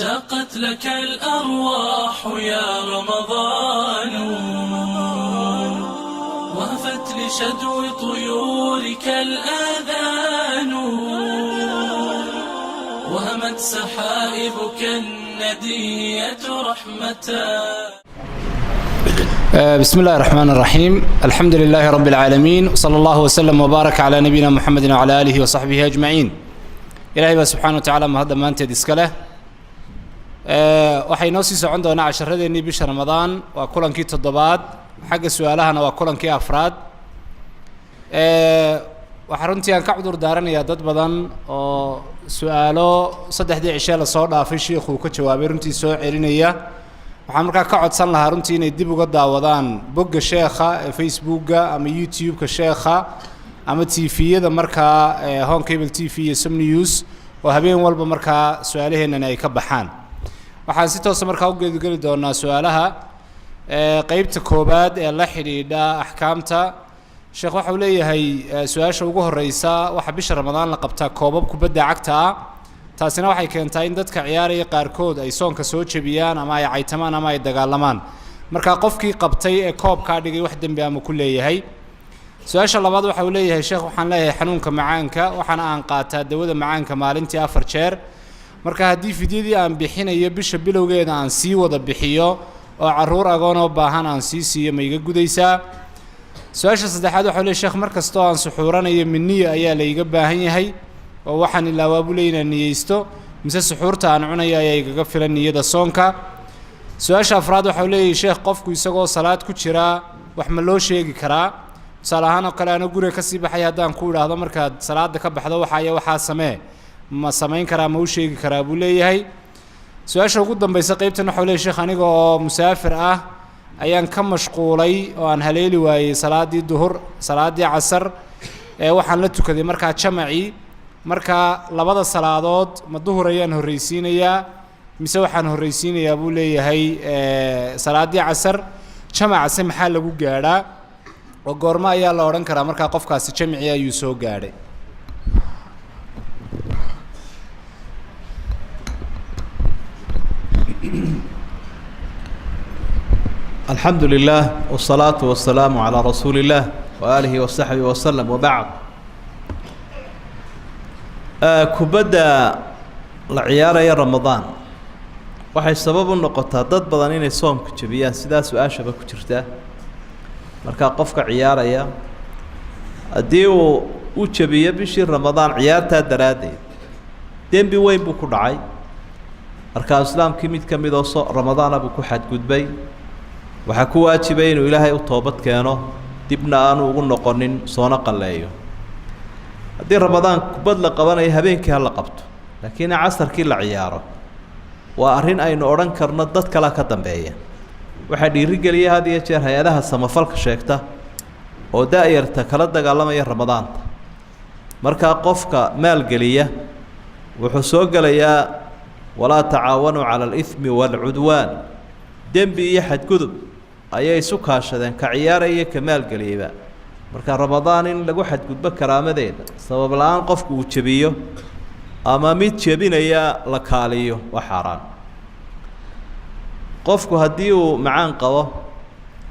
اشتاقت لك الأرواح يا رمضان، وهفت لشدو طيورك الآذان، وهمت سحائبك الندية رحمة. بسم الله الرحمن الرحيم. الحمد لله رب العالمين، وصلى الله وسلم وبارك على نبينا محمد وعلى آله وصحبه أجمعين. إلهي سبحانه وتعالى ما هذا ما أنت ديسكله. waxay noo sii socon doonaa casharadeenii bisha Ramadaan waa kulankii toddobaad xagga su'aalahana waa kulankii afraad waxa runtii aan ka cudur daaranayaa dad badan oo su'aalo saddexdii cishe la soo dhaafay sheekhu ka jawaabay runtii soo celinaya waxaan markaa ka codsan lahaa runtii inay dib uga daawadaan bogga sheekha ee Facebook-ga ama YouTube-ka sheekha ama TV-yada markaa Home Cable TV iyo Some News oo habeen walba markaa su'aalaheena ay ka baxaan. waxaan si toos ah markaa u geedgeli doonaa su'aalaha qaybta koobaad ee la xiriidha ahkaamta. sheekh waxa uu leeyahay su'aasha ugu horeysa waxa bisha Ramadaan la qabtaa koobab kubadda cagta ah, taasina waxay keentaa in dadka ciyaaraya qaarkood ay soonka soo jabiyaan ama ay caytamaan ama ay dagaalamaan. marka qofkii qabtay ee koobka dhigay wax dambi ama ku leeyahay. su'aasha labaad waxa uu leeyahay sheekh waxaan leeyahay xanuunka macaanka waxaana aan qaataa dawada macaanka maalintii 4 jeer. marka haddii fidyadii aan bixinayo bisha bilowgeeda aan sii wada bixiyo oo caruur agoon oo baahan aan sii siiyo ma iga gudaysaa. su'aasha saddexaad waxa leeyahay sheekh markastoo aan suxuuranayo minniyo ayaa la iga baahan yahay oo waxaan ilaawaa buu leeyahay niyeysto mise suxuurta aan cunayo ayaa igaga filan niyada soonka. su'aasha afraad waxa leeyahay sheekh qofku isagoo salaad ku jira wax ma loo sheegi karaa? tusaale ahaan oo kale aan guriga ka sii baxay haddaan ku idhaahdo markaad salaada ka baxdo waxaa samee ma samayn karaa ma u sheegi karaa buu leeyahay. su'aasha ugu dambaysa qaybtan waxa leeyahay sheekh aniga oo musaafir ah ayaan ka mashquulay oo aan haleeli waayay salaadii duhur salaadii casar waxaan la tukaday markaa jamaci marka labada salaadood ma duhur ayaan horeysiinayaa mise waxaan horeysiinayaa buu leeyahay salaadii casar. jamaca maxaa lagu gaadhaa oo goorma ayaa la oran karaa markaa qofkaasi jamici ayuu soo gaadhay? الحمد لله والصلاة والسلام على رسول الله وآله وصحبه وسلم وبعد. كبدا العيارة يا رمضان waxay sabab u noqotaa dad badan inay soomka jabiyaan sidaas su'aashaba ku jirta. marka qofka ciyaaraya hadii uu u jabiyo bishii Ramadaan ciyaarta daraadeed dembi weyn buu ku dhacay. marka islaamkii mid ka mid oo Ramadaan abu ku xadgudbay waxa ku waajibay inuu Ilaahay u toobad keeno dibna aanu ugu noqonin soona qaleeyo. hadii Ramadaan kubad la qabanayo habeenkii la qabto laakiin casarkii la ciyaaro waa arrin aynu oran karno dad kala ka dambeeya. waxa dhiirigeliya had iyo jeer hay'adaha samafalka sheegta oo daayirta kala dagaalamaya Ramadaanta. marka qofka maal geliya wuxuu soo galayaa ولا تعاونوا على الإثم والعدوان. dembi iyo xadgudub ayay isu kaashadeen ka ciyaaraya kamaal galiiba. marka Ramadaan in lagu xadgudbo karaamadeeda sabab la'aan qofku uu jabiyo ama mid jabinaya la kaaliyo waa xaraan. qofku haddii uu macaan qabo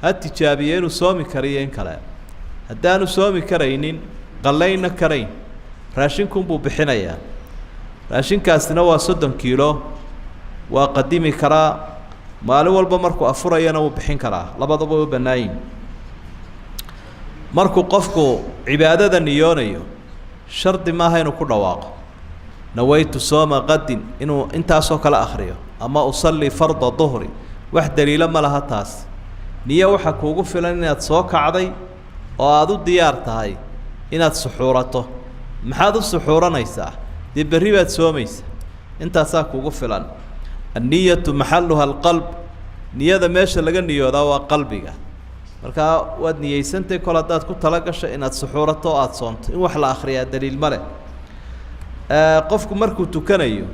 ha tijaabiyo inuu soomi kariyo in kale. haddaanu soomi karaynin qallayna karayn raashinkun buu bixinayaa. raashinkaasina waa 30 kiilo waa qadimi karaa maalin walba markuu afurayana uu bixin karaa labadaba u banaayin. markuu qofku cibaadada niyoonayo shardi ma aha inuu ku dhawaaqo nawaytu sooma qadin inuu intaasoo kala akhriyo ama usalli farda dhuhri wax daliila ma laha taas. niyo waxa kuugu filan inaad soo kacday oo aad u diyaar tahay inaad suxuurato. maxaad u suxuuranaysaa? dib bari baad soomaysaa intaasaa kuugu filan. النية محلها القلب. نية ماشى لقى النية ذا قلبك. marka waad niyeysantay kala daad ku tala gashay inaad suxuurato aad soonto in wax la akhriyo daliil male. qofku markuu tukanayo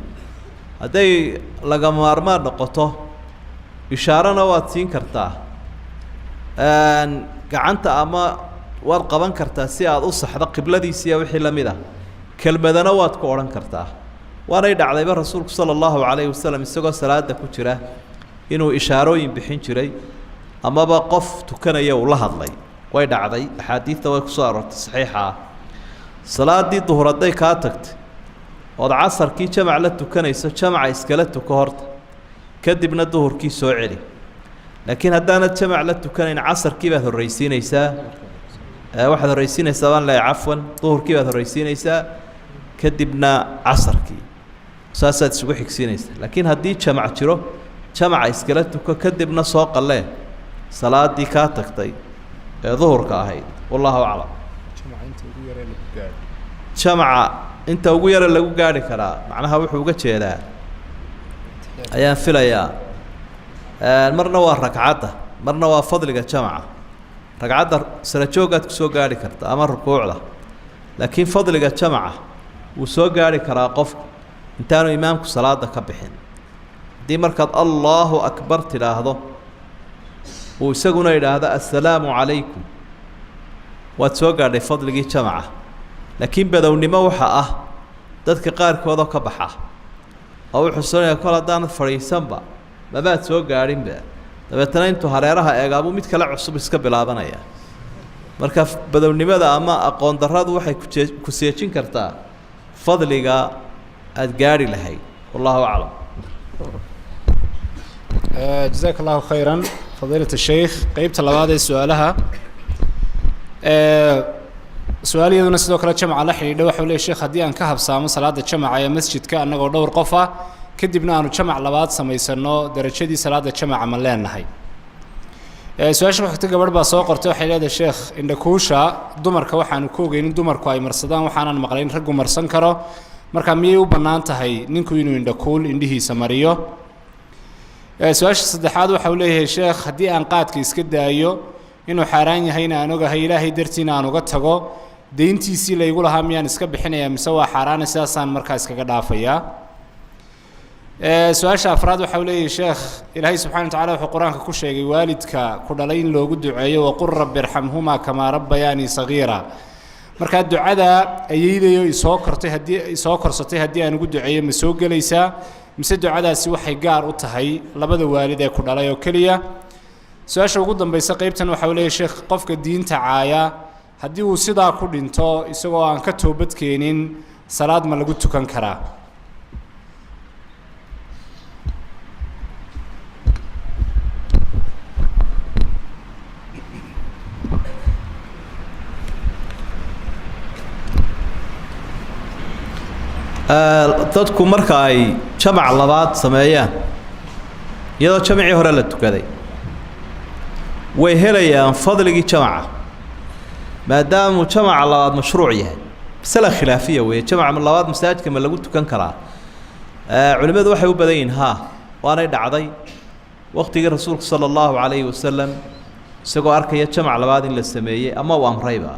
haday laga maarmaan noqoto ishaarana waad siin kartaa. gacanta ama waad qaban kartaa si aad u saxdo qibladiisa wixii la mid ah. kelmadana waad ku oran kartaa waanay dhacdayba rasuulku sala allahu calayhi wasalam isagoo salaada ku jira inuu ishaarooyin bixin jiray amaba qof tukanaya uu la hadlay way dhacday axaadiidta way ku soo aroortay saxiixa ah salaaddii duhur hadday kaa tagtay ood casarkii jamac la tukanayso jamaca iskala tuko horta kadibna duhurkii soo celi laakiin haddaanad jamac la tukanayn casarkii baad horraysiinaysaa waxaad horraysiinaysaa baan leeyahay cafwan duhurkii baad horraysiinaysaa kadibna casarkii saasaad isugu xigsiinaysaa laakiin haddii jamac jiro jamaca iskala tuko kadibna soo qallee salaaddii kaa tagtay ee duhurka ahayd wallahu aclam jamaca inta ugu yare lagu gaari karaa macnaha wuxuu uga jeedaa ayaan filayaa marna waa ragcadda marna waa fadliga jamaca ragcadda sara joogaad ku soo gaari karta ama rukuucda laakiin fadliga jamaca wuu soo gaari karaa qofku intaanu imaamku salaada ka bixin haddii markaad allahu akbar tidhaahdo uu isaguna yidhaahdo assalaamu calaykum waad soo gaadhay fadligii jamaca laakiin badownimo waxa ah dadka qaarkoodoo ka baxa oo wuxuu soonaya kol haddaanad fadhiisanba mabaad soo gaadhinba dabeetana intuu hareeraha eegaabuu mid kale cusub iska bilaabanaya marka badownimada ama aqoon darradu waxay ku seejin kartaa fadliga aada gaadhi lahayd wallahu aclam jazaaka allahu khayran fadiilat الsheikh qeybta labaad ee su-aalaha su-aaliyaduna sidoo kale jamca la xidhiidha waxau leey sheekh haddii aan ka habsaamo salaada jamaca ee masjidka annagoo dhowr qof ah kadibna aanu jamac labaad samaysano darajadii salaada jamaca ma leenahay su-aasha waxta gabadh baa soo qortay waxay leedahay sheekh indhakuusha dumarka waxaanu ku ogeynin dumarku ay marsadaan waxaanan maqlayn raggu marsan karo marka miyay u bannaan tahay ninku inuu indhakuul indhihiisa mariyo su-aasha saddexaad waxa uu leeyahay sheekh haddii aan qaadka iska daayo inuu xaaraan yahayna aan ogahay ilaahay dartiina aan uga tago deyntiisii laygu lahaa miyaan iska bixinayaa mise waa xaaraana sidaasaan markaa iskaga dhaafayaa su-aasha afraad waxa uu leeyahay sheekh ilaahay subxana wa tacala wuxuu qur-aanka ku sheegay waalidka ku dhalay in loogu duceeyo waqul rabbi irxamhumaa kamaa rabbayaanii sagiira markaa ducada ayeydayo isoo korsatay haddii aan ugu duceeyo ma soo gelaysaa mise ducadaasi waxay gaar u tahay labada waalid ee ku dhalay oo keliya su-aasha ugu dambaysa qeybtan waxa uu leeyahay sheekh qofka diinta caaya haddii uu sidaa ku dhinto isagoo aan ka toobadkeenin salaad ma lagu tukan karaa dadku marka ay jamac labaad sameeyaan iyadoo jamacii hore la tukaday way helayaan fadligii jamaca maadaamuu jamaca labaad mashruuc yahay masala khilaafiya weeye jamaca labaad masaajidka ma lagu tukan karaa culimmadu waxay u badan yihiin haa waanay dhacday waqtigii rasuulku sala allahu calayhi wasalam isagoo arkaya jamac labaad in la sameeyey ama uu amrayba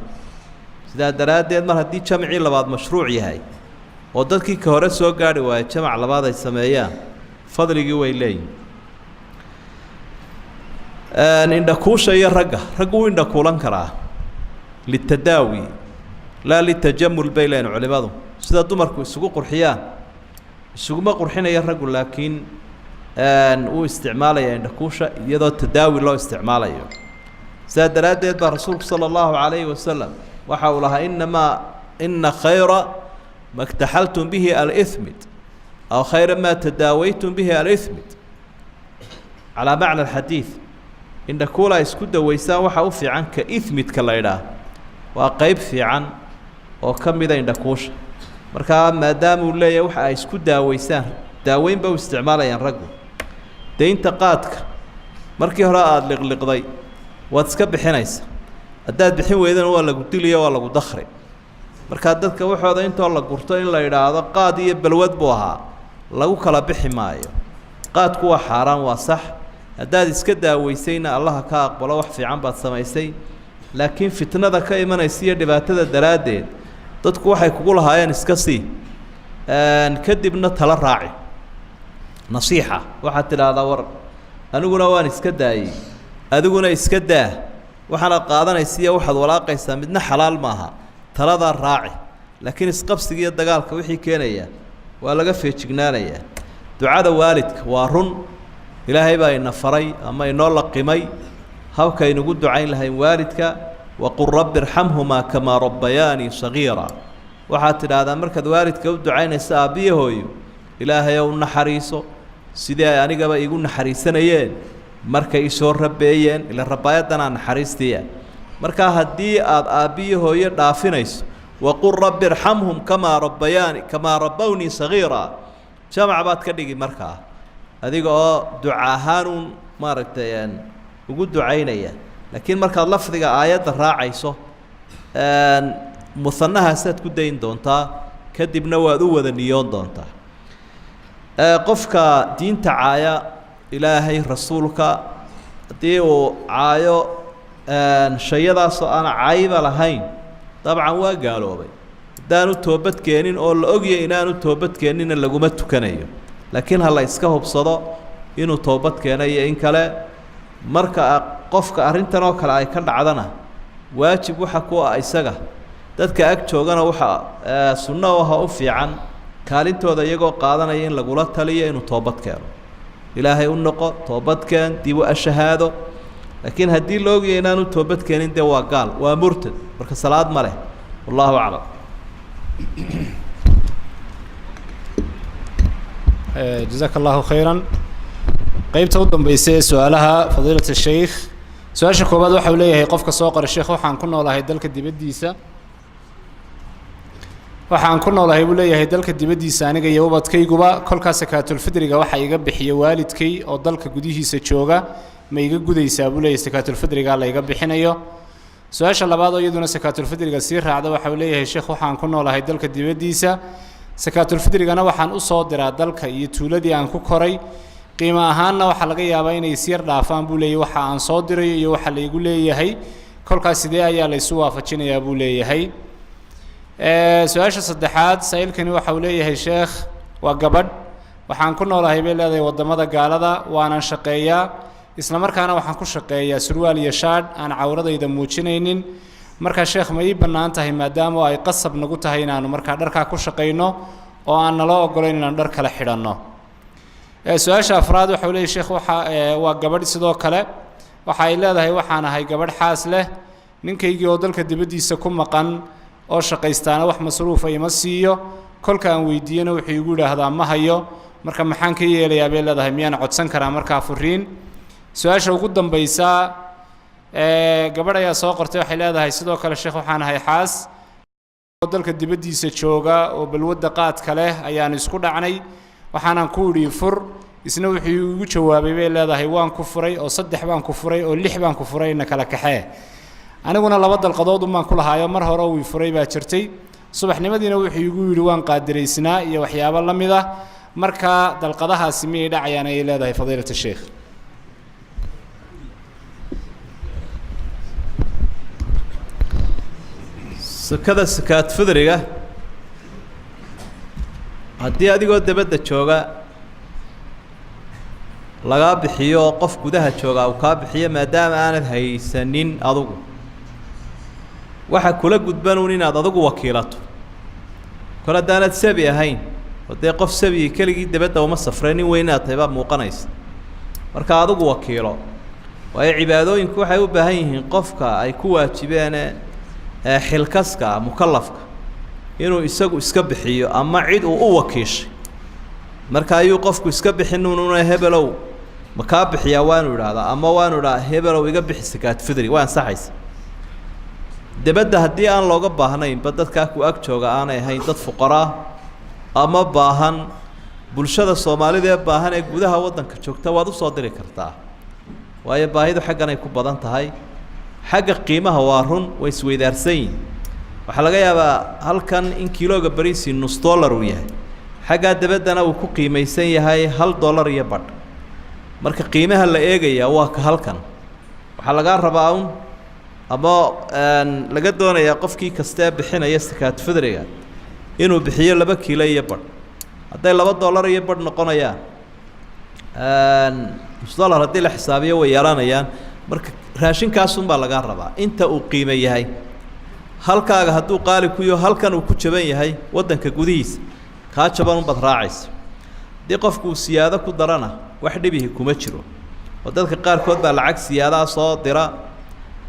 sidaa daraaddeed mar haddii jamacii labaad mashruuc yahay oo dadkii ka hore soo gaari waaya jamac labaad ay sameeyaan fadligii way leeyihin indhakuusha iyo raggu wuu indhakuulan karaa litadaawi laa litajamul bay leeyihin culimadu sida dumarku isugu qurxiyaan isuguma qurxinaya raggu laakiin wuu isticmaalaya indhakuusha iyadoo tadaawi loo isticmaalayo sidaa daraaddeed baa rasuulku sala allahu calayhi wasalam waxa uu lahaa ina khayra ma اktaxaltum bihi alإثmid aw khayra ma tadaawaytum bihi alإثmid calaa macna alxadiid indhakuulaa isku dawaysaan waxaa u fiican ka ithmidka la idhaah waa qeyb fiican oo ka mida indhakuusha markaa maadaama uu leeyahay waxa ay isku daawaysaan daaweynba u isticmaalayaan raggu deynta qaadka markii hore aada liqliqday waad iska bixinaysa haddaad bixin weydana waa lagu diliyo waa lagu dakri markaa dadka waxooda intoo la gurto in la yidhaahdo qaad iyo balwad buu ahaa lagu kala bixi maayo qaadku waa xaaraan waa sax haddaad iska daaweysayna allaha ka aqbalo wax fiican baad samaysay laakiin fitnada ka imanaysa iyo dhibaatada daraaddeed dadku waxay kugu lahaayeen iska sii kadibna tala raaci nasiixa waxaad tidhaahdaa war aniguna waan iska daayey adiguna iska daa waxaanaad qaadanaysa iyo waxaad walaaqaysaa midna xalaal maaha taladaa raaci laakiin isqabsiga iyo dagaalka wixii keenaya waa laga feejignaanayaa ducada waalidka waa run ilaahay baa ina faray ama inoo laqimay habkaynugu ducayn lahayn waalidka waqul rabbi irxamhumaa kamaa rabbayaanii sagiira waxaad tidhaahdaa markaad waalidka u ducaynaysa aabbiya hooyo ilaahay ou naxariiso sidii ay anigaba iigu naxariisanayeen markay isoo rabeeyeen ila rabaayadanaa naxariistiya markaa haddii aad aabbiya hooyo dhaafinayso waqul rabbi irxamhum kamaa rabbawnii sagiira jamac baad ka dhigi markaa adiga oo duca ahaanuun maaragtay ugu ducaynaya laakiin markaad lafdiga aayadda raacayso musanahaasaad ku dayn doontaa kadibna waad u wada niyoon doontaa qofka diinta caaya ilaahay rasuulka haddii uu caayo shayadaasoo aan cayba lahayn dabcan waa gaaloobay haddaanu toobad keenin oo la ogyahay inaanu toobad keenina laguma tukanayo laakiin ha la iska hubsado inuu toobad keenayo in kale marka qofka arrintan oo kale ay ka dhacdana waajib waxa ku ah isaga dadka ag joogana waxa sunno waxa u fiican kaalintooda iyagoo qaadanaya in lagula taliyo inuu toobad keeno ilaahay u noqo toobad keen dib u ashahaado laakiin haddii la ogyahay inaanu toobad keenin dee waa gaal waa murtad marka salaad ma leh wallahu aclam jazaaka allahu khayran qaybta u dambaysa ee su-aalaha fadiilat sheikh su-aasha koowaad waxa uu leeyahay qofka soo qoray sheekh waxaan ku noolahay dalka dibaddiisa buu leeyahay dalka dibaddiisa aniga iyo ubadkayguba kolkaas sakaatulfidriga waxa iga bixiya waalidkay oo dalka gudihiisa jooga ma iga gudaysaa buu leeyahay sakaatulfidriga la iga bixinayo su-aasha labaad oo iyaduna sakaatulfidriga sii raacda waxa uu leeyahay sheekh waxaan ku noolahay dalka dibaddiisa sakaatulfidrigana waxaan u soo diraa dalka iyo tuuladii aan ku koray qiimo ahaanna waxaa laga yaabaa inay isyar dhaafaan buu leeyahay waxa aan soo dirayo iyo waxa la igu leeyahay kolkaas sidee ayaa la isu waafajinayaa buu leeyahay su-aasha saddexaad saa-ilkani waxa uu leeyahay sheekh waa gabadh waxaan ku noolahay bay leedahay waddamada gaalada waanaan shaqeeyaa isla markaana waxaan ku shaqeeyaa surwaal iyo shaadh aan cawradayda muujinaynin markaa sheekh ma ii bannaan tahay maadaama ay qasab nagu tahay inaanu markaa dharkaa ku shaqayno oo aan naloo ogolayn inaanu dhar kala xidhanno su-aasha afraad waxa uu leeyahay sheekh waa gabadh sidoo kale waxa ay leedahay waxaan ahay gabadh xaas leh ninkaygii oo dalka dibaddiisa ku maqan oo shaqaystaana wax masruufa ima siiyo kolka aan weydiiyana wuxuu igu yidhaahdaa ma hayo marka maxaan ka yeelayaa bay leedahay miyaan codsan karaa markaa furiin su-aasha ugu dambaysa gabadh ayaa soo qortay waxay leedahay sidoo kale sheekh waxaan ahay xaas oo dalka dibaddiisa jooga oo balwadda qaadka leh ayaan isku dhacnay waxaanan ku idhi fur isna wuxuu igu jawaabay bay leedahay waan ku furay oo 3 baan ku furay oo 6 baan ku furay ina kala kaxee aniguna 2 dalqadood umaan ku lahaayo mar hore uu furay baa jirtay subaxnimadiina wuxuu igu yiri waan qaadiraysnaa iyo waxyaabo la mid ah marka dalqadahaasi miyay dhacayaan ay leedahay fadiilada sheekh sakada sakaat fidriga haddii adigoo dabadda jooga lagaa bixiyo qof gudaha jooga uu kaa bixiyo maadaama aanad haysanin adugu waxa kula gudbanuun inaad adugu wakiilato kol haddaanad sabi ahayn oo dee qof sabi keligii dabadda uma safreen nin weyn inaad tahay baa muuqanaysa marka adugu wakiilo waayo cibaadooyinku waxay u baahan yihiin qofka ay ku waajibeen xilkaska mukallafka inuu isagu iska bixiyo ama cid uu u wakiishay marka ayuu qofku iska bixinuuna hebelow ma kaa bixiyaa waanu idhaahdaa ama waanu idhaa hebelow iga bixi sakaat fidri waa ansaxaysa dabadda haddii aan looga baahnaynba dadkaa ku ag jooga aanay ahayn dad fuqaraa ama baahan bulshada soomaalida ee baahan ee gudaha waddanka joogta waad usoo diri kartaa waayo baahidu xaggan ay ku badan tahay xagga qiimaha waa run way isweydaarsan yihin waxaa laga yaabaa halkan in kiilooga bariisi $1 uu yahay xaggaa dabaddana uu ku qiimaysan yahay $1 iyo badh marka qiimaha la eegayaa waa ka halkan waxaa lagaa rabaa un ama laga doonayaa qofkii kastee bixinaya sakaat fidriga inuu bixiyo 2 kiilo iyo badh hadday $2 iyo badh noqonayaan $1 haddii la xisaabiyo way yeelanayaan marka raashinkaasunbaa lagaa rabaa inta uu qiimo yahay halkaaga hadduu qaali ku yaho halkan uu ku jaban yahay waddanka gudihiisa kaa jaban unbaad raacaysa haddii qofku uu siyaado ku darana wax dhibihi kuma jiro oo dadka qaarkood baa lacag siyaadaha soo dira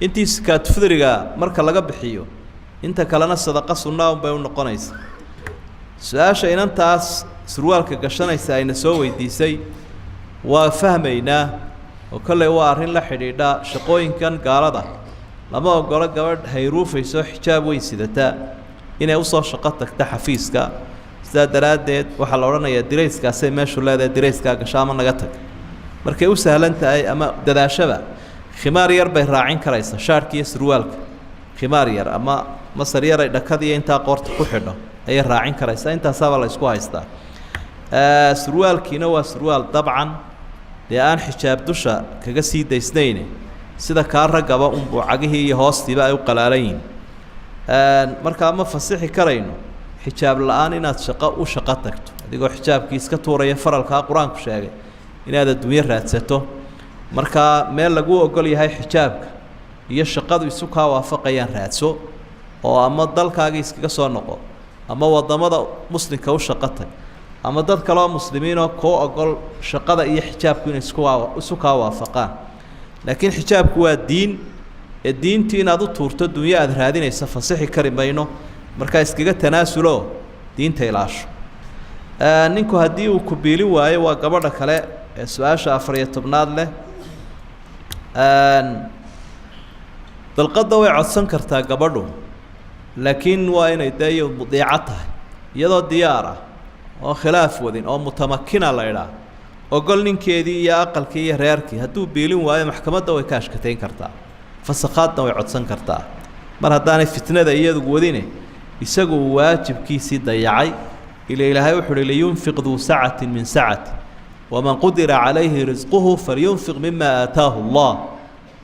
intii sakaatufidriga marka laga bixiyo inta kalena sadaqa sunnaa unbay u noqonaysa su-aasha inantaas surwaalka gashanaysa ayna soo weydiisay waa fahmaynaa oo kolley waa arrin la xidhiidha shaqooyinkan gaalada lama ogolo gabadh hayruufayso xijaab weyn sidataa inay usoo shaqo tagta xafiiska sidaa daraaddeed waxaa la odhanayaa dirayskaasay meeshu leedahay dirayskaa gasho ama naga tag markay u sahlan tahay ama dadaashaba khimaar yar bay raacin karaysa shaarhka iyo surwaalka khimaar yar ama masar yar ay dhakadiiyo intaa qoorta ku xidho ayay raacin karaysaa intaasaaba la isku haystaa surwaalkiina waa surwaal dabcan dee aan xijaab dusha kaga sii daysnayne sida kaa raggaba unbuu cagihii iyo hoostiiba ay u qalaalan yihin markaa ma fasixi karayno xijaab la-aan inaad u shaqo tagto adigoo xijaabkii iska tuuraya faralkaa qur-aanku sheegay inaad adduunyo raadsato markaa meel laguu ogol yahay xijaabka iyo shaqadu isu kaa waafaqayaan raadso oo ama dalkaagii iskaga soo noqo ama waddamada muslimka u shaqo tag ama dad kaleo muslimiinoo kuu ogol shaqada iyo xijaabku inay isu kaa waafaqaan laakiin xijaabku waa diin ee diintii inaad u tuurto dunyo aad raadinaysa fasixi kari mayno markaa iskaga tanaasulo diinta ilaasho ninku haddii uu ku biilin waayo waa gabadha kale ee su-aasha 14aad leh dalqadda way codsan kartaa gabadhu laakiin waa inay dee iyo mudiico tahay iyadoo diyaar ah oo khilaaf wadin oo mutamakina la idhaa ogol ninkeedii iyo aqalkii iyo reerkii hadduu biilin waayo maxkamadda way ka ashkatayn kartaa fasakhaadna way codsan kartaa mar haddaanay fitnada iyadu wadine isagu uu waajibkiisii dayacay ila ilaahay wuxuu uhi liyunfiq duu sacatin min sacati waman qudira calayhi risquhu falyunfiq mima aataahu allah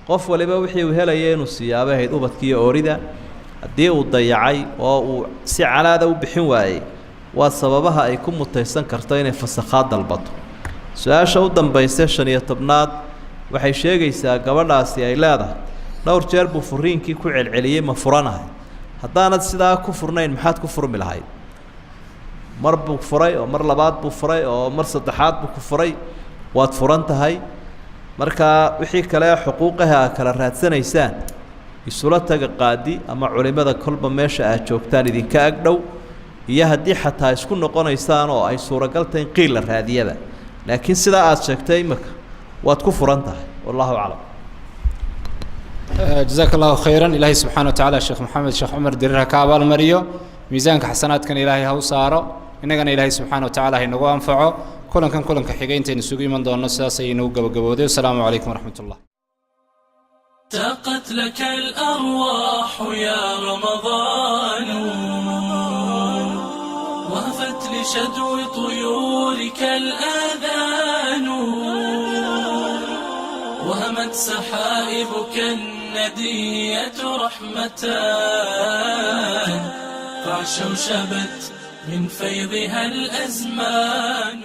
qof waliba wixii uu helaya inuu siyaabay ahayd ubadkiiyo oorida haddii uu dayacay oo uu si calaada u bixin waayey waa sababaha ay ku mutaysan karto inay fasakhaad dalbato su-aasha u dambaysa 15aad waxay sheegaysaa gabadhaasi ay leedahay dhowr jeer buu furiinkii ku celceliyey ma furanahay haddaanad sidaa ku furnayn maxaad ku furmi lahayd mar buu furay oo mar labaad buu furay oo mar saddexaad buu ku furay waad furan tahay markaa wixii kale xuquuqaha aad kala raadsanaysaan isula taga qaadi ama culimada kolba meesha aad joogtaan idinka agdhow iyo haddii xataa isku noqonaysaan oo ay suuragal tahay in qiil la raadiyaba laakiin sidaa aad sheegtay imaka waad ku furan tahay wallahu aclam جزاك الله خيرا إلهي سبحانه وتعالى الشيخ محمد الشيخ عمر درها كابال مريو ميزانك حسنات كان إلهي هو سارو إننا إلهي سبحانه وتعالى هنقو أنفعه كلن كحقين تنسوقي من دون نساسي نوقع بقبودي والسلام عليكم ورحمة الله تاقت لك الأرواح يا رمضان وهفت لشدو طيورك الآذان وهمت سحائبك الندية رحمتان فعشوشبت من فيضها الأزمان